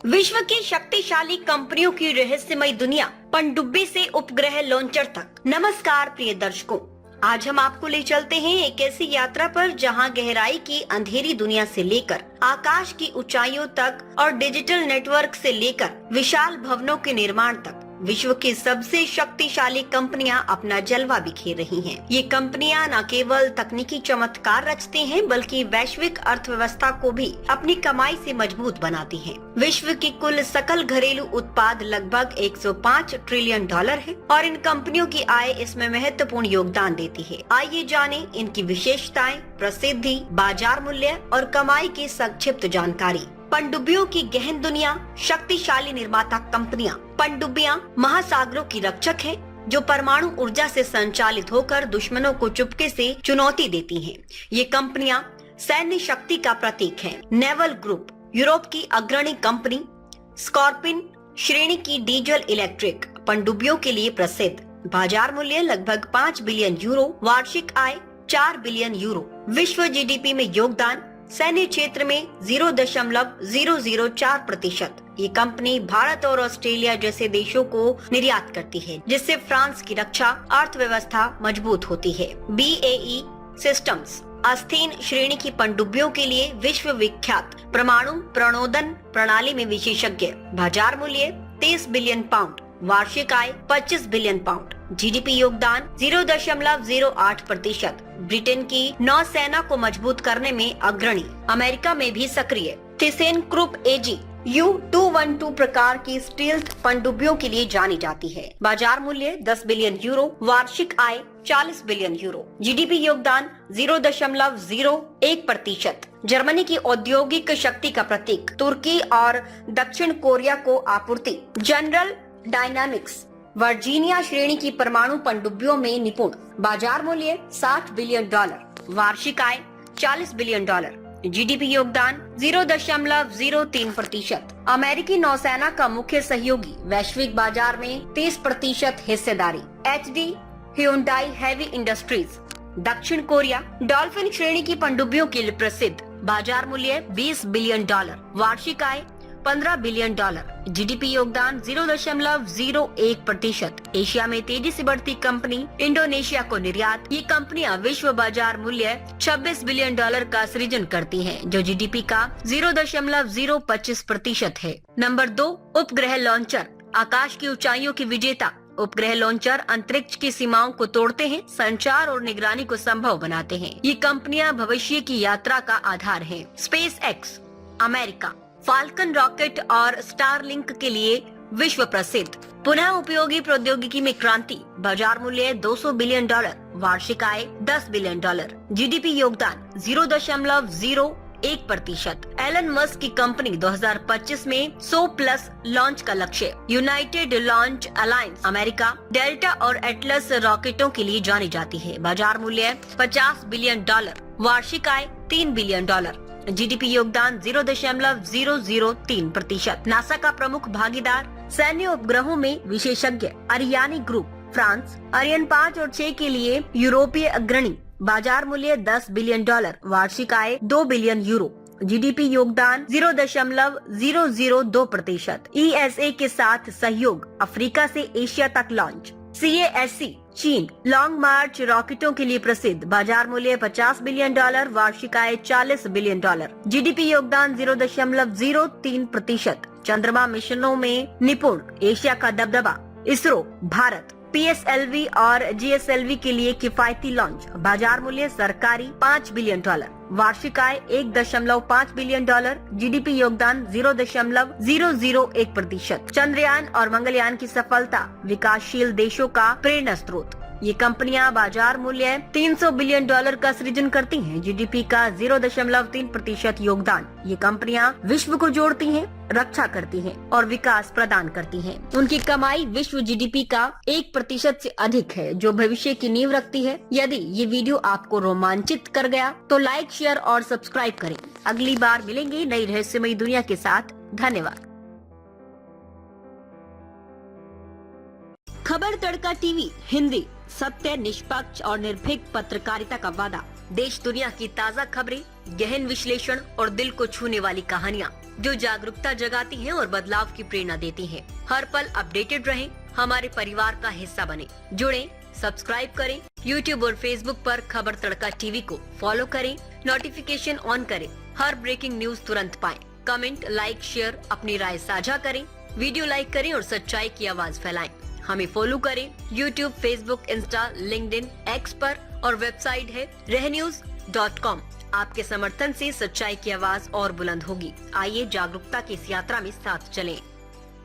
विश्व की शक्तिशाली कंपनियों की रहस्यमय दुनिया, पनडुब्बी से उपग्रह लॉन्चर तक। नमस्कार प्रिय दर्शकों, आज हम आपको ले चलते हैं एक ऐसी यात्रा पर जहां गहराई की अंधेरी दुनिया से लेकर आकाश की ऊंचाइयों तक और डिजिटल नेटवर्क से लेकर विशाल भवनों के निर्माण तक विश्व की सबसे शक्तिशाली कंपनियां अपना जलवा बिखेर रही हैं। ये कंपनियां न केवल तकनीकी चमत्कार रचती हैं, बल्कि वैश्विक अर्थव्यवस्था को भी अपनी कमाई से मजबूत बनाती हैं। विश्व की कुल सकल घरेलू उत्पाद लगभग 105 ट्रिलियन डॉलर है और इन कंपनियों की आय इसमें महत्वपूर्ण योगदान देती है। आइए जानें इनकी विशेषताएं, प्रसिद्धि, बाजार मूल्य और कमाई की संक्षिप्त जानकारी। पनडुब्बियों की गहन दुनिया, शक्तिशाली निर्माता कंपनियां। पनडुब्बियां महासागरों की रक्षक हैं, जो परमाणु ऊर्जा से संचालित होकर दुश्मनों को चुपके से चुनौती देती हैं। ये कंपनियां सैन्य शक्ति का प्रतीक हैं। नेवल ग्रुप, यूरोप की अग्रणी कंपनी, स्कॉर्पिन श्रेणी की डीजल इलेक्ट्रिक पनडुब्बियों के लिए प्रसिद्ध। बाजार मूल्य लगभग 5 बिलियन यूरो, वार्षिक आय 4 बिलियन यूरो। विश्व जीडीपी में योगदान सैन्य क्षेत्र में 0.004%। ये कंपनी भारत और ऑस्ट्रेलिया जैसे देशों को निर्यात करती है, जिससे फ्रांस की रक्षा अर्थव्यवस्था मजबूत होती है। BAE सिस्टम्स आस्थीन श्रेणी की पनडुब्बियों के लिए विश्व विख्यात, परमाणु प्रणोदन प्रणाली में विशेषज्ञ। बाजार मूल्य 30 बिलियन पाउंड, वार्षिक आय 25 बिलियन पाउंड। जीडीपी योगदान 0.08%। ब्रिटेन की नौसेना को मजबूत करने में अग्रणी, अमेरिका में भी सक्रिय। थीसेनक्रूप AG U212 प्रकार की स्टील्थ पनडुब्बियों के लिए जानी जाती है। बाजार मूल्य 10 बिलियन यूरो, वार्षिक आय 40 बिलियन यूरो। जीडीपी योगदान 0.01%। जर्मनी की औद्योगिक शक्ति का प्रतीक, तुर्की और दक्षिण कोरिया को आपूर्ति। जनरल डायनामिक्स वर्जीनिया श्रेणी की परमाणु पनडुब्बियों में निपुण। बाजार मूल्य 60 बिलियन डॉलर, वार्षिक आय 40 बिलियन डॉलर। जीडीपी योगदान 0.03%। अमेरिकी नौसेना का मुख्य सहयोगी, वैश्विक बाजार में 30% हिस्सेदारी। HD Hyundai हेवी इंडस्ट्रीज, दक्षिण कोरिया डॉल्फिन श्रेणी की पनडुब्बियों के लिए प्रसिद्ध। बाजार मूल्य 20 बिलियन डॉलर, वार्षिक आय 15 बिलियन डॉलर। जीडीपी योगदान 0.01%। एशिया में तेजी से बढ़ती कंपनी, इंडोनेशिया को निर्यात। ये कंपनियां विश्व बाजार मूल्य 26 बिलियन डॉलर का सृजन करती हैं, जो जीडीपी का 0.025% है। नंबर 2, उपग्रह लॉन्चर, आकाश की ऊंचाइयों की विजेता। उपग्रह लॉन्चर अंतरिक्ष की सीमाओं को तोड़ते हैं, संचार और निगरानी को संभव बनाते हैं। ये कंपनियां भविष्य की यात्रा का आधार हैं। SpaceX अमेरिका फाल्कन रॉकेट और स्टारलिंक के लिए विश्व प्रसिद्ध। पुनः उपयोगी प्रौद्योगिकी में क्रांति। बाजार मूल्य 200 बिलियन डॉलर, वार्षिक आय 10 बिलियन डॉलर। जीडीपी योगदान 0.01%। एलन मस्क की कंपनी 2025 में 100+ लॉन्च का लक्ष्य। United launch alliance America delta और एटलस रॉकेटों के लिए जानी जाती है। बाजार मूल्य 50 बिलियन डॉलर, वार्षिक आय 3 बिलियन डॉलर। जीडीपी योगदान 0.003%। नासा का प्रमुख भागीदार, सैन्य उपग्रहों में विशेषज्ञ। अरियानी ग्रुप फ्रांस अरियन 5 और 6 के लिए यूरोपीय अग्रणी। बाजार मूल्य 10 बिलियन डॉलर, वार्षिक आय 2 बिलियन यूरो। जीडीपी योगदान 0.002%। ESA के साथ सहयोग, अफ्रीका से एशिया तक लॉन्च। CASC चीन लॉन्ग मार्च रॉकेटों के लिए प्रसिद्ध। बाजार मूल्य 50 बिलियन डॉलर, वार्षिक आय 40 बिलियन डॉलर। जीडीपी योगदान 0.03%। चंद्रमा मिशनों में निपुण, एशिया का दबदबा। इसरो भारत PSLV और GSLV के लिए किफायती लॉन्च। बाजार मूल्य सरकारी 5 बिलियन डॉलर, वार्षिक आय 1.5 बिलियन डॉलर। जीडीपी योगदान 0.001%। चंद्रयान और मंगलयान की सफलता, विकासशील देशों का प्रेरणा स्रोत। ये कंपनियां बाजार मूल्य 300 बिलियन डॉलर का सृजन करती हैं। जीडीपी का 0.3% योगदान। ये कंपनियां विश्व को जोड़ती हैं, रक्षा करती हैं और विकास प्रदान करती हैं। उनकी कमाई विश्व जीडीपी का 1% से अधिक है, जो भविष्य की नींव रखती है। यदि ये वीडियो आपको रोमांचित कर गया तो लाइक, शेयर और सब्सक्राइब करें। अगली बार मिलेंगे नई रहस्यमयी दुनिया के साथ। धन्यवाद। खबर तड़का टीवी हिंदी, सत्य, निष्पक्ष और निर्भीक पत्रकारिता का वादा। देश दुनिया की ताज़ा खबरें, गहन विश्लेषण और दिल को छूने वाली कहानियाँ। जो जागरूकता जगाती हैं और बदलाव की प्रेरणा देती हैं। हर पल अपडेटेड रहें, हमारे परिवार का हिस्सा बने। जुड़ें, सब्सक्राइब करें। YouTube और Facebook पर खबर तड़का टीवी को फॉलो करें, नोटिफिकेशन ऑन करें, हर ब्रेकिंग न्यूज तुरंत पाएं। कमेंट, लाइक, शेयर, अपनी राय साझा करें, वीडियो लाइक करें और सच्चाई की आवाज फैलाएं। हमें फॉलो करें YouTube, Facebook, Insta, LinkedIn, x पर और वेबसाइट है रहन्यूज.com। आपके समर्थन से सच्चाई की आवाज और बुलंद होगी। आइए जागरूकता की इस यात्रा में साथ चलें।